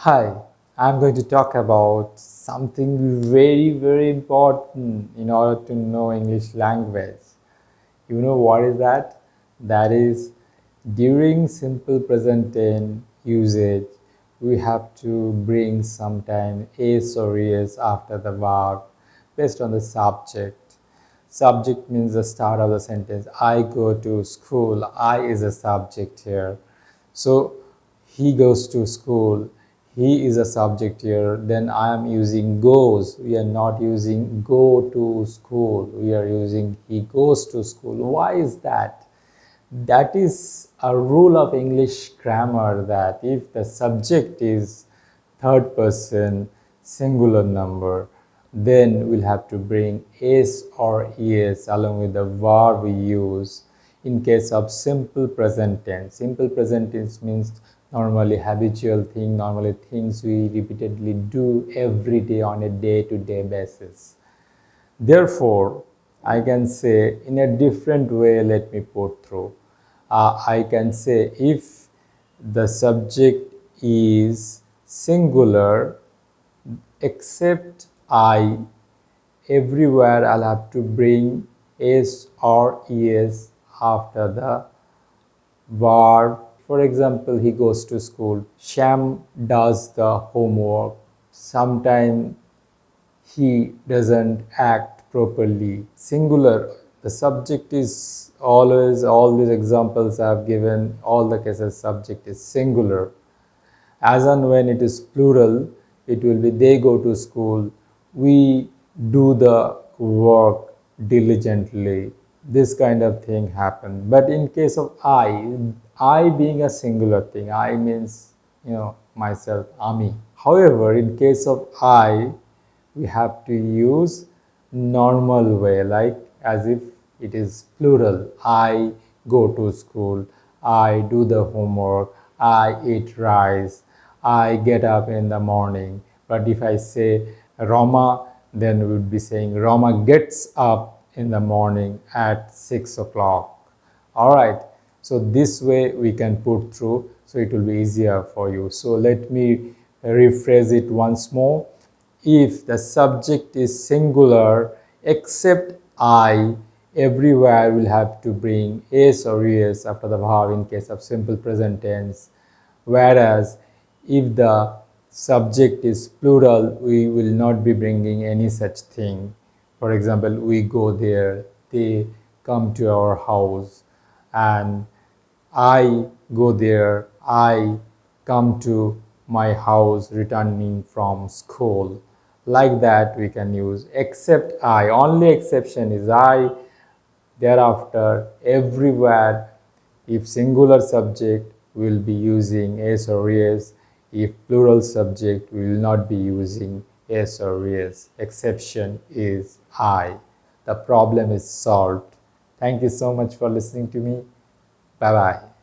Hi, I'm going to talk about something very important in order to know English language. You know what is that? That is during simple present tense usage, we have to bring sometime s or es after the verb based on the subject. Subject means the start of the sentence. I go to school. I is a subject here. So he goes to school. He is a subject here. Then I am using goes. We are not using go to school. We are using he goes to school. Why is that? That is a rule of English grammar that if the subject is third person singular number, then we'll have to bring s or es along with the verb we use. In case of simple present tense, simple present tense means normally habitual thing, normally things we repeatedly do every day on a day-to-day basis. Therefore, I can say in a different way, let me put through. I can say if the subject is singular, except I, everywhere I'll have to bring s or es after the verb. For example, he goes to school. Sham does the homework. Sometimes he doesn't act properly. Singular, the subject is always, all these examples I have given, all the cases subject is singular. As and when it is plural, it will be they go to school, we do the work diligently. This kind of thing happen. But in case of I being a singular thing, I means, myself, Ami. However, in case of I, we have to use normal way, like as if it is plural. I go to school, I do the homework, I eat rice, I get up in the morning. But if I say Rama, then we would be saying Rama gets up in the morning at 6 o'clock. All right, so this way we can put through, so it will be easier for you. So let me rephrase it once more. If the subject is singular except I, everywhere will have to bring s or es after the verb in case of simple present tense. Whereas if the subject is plural, we will not be bringing any such thing. For example, we go there, they come to our house, and I go there, I come to my house returning from school. Like that we can use except I. Only exception is I. Thereafter, everywhere, if singular subject, we will be using s or es. If plural subject, we will not be using s or es. Exception is I. The problem is solved. Thank you so much for listening to me. Bye bye.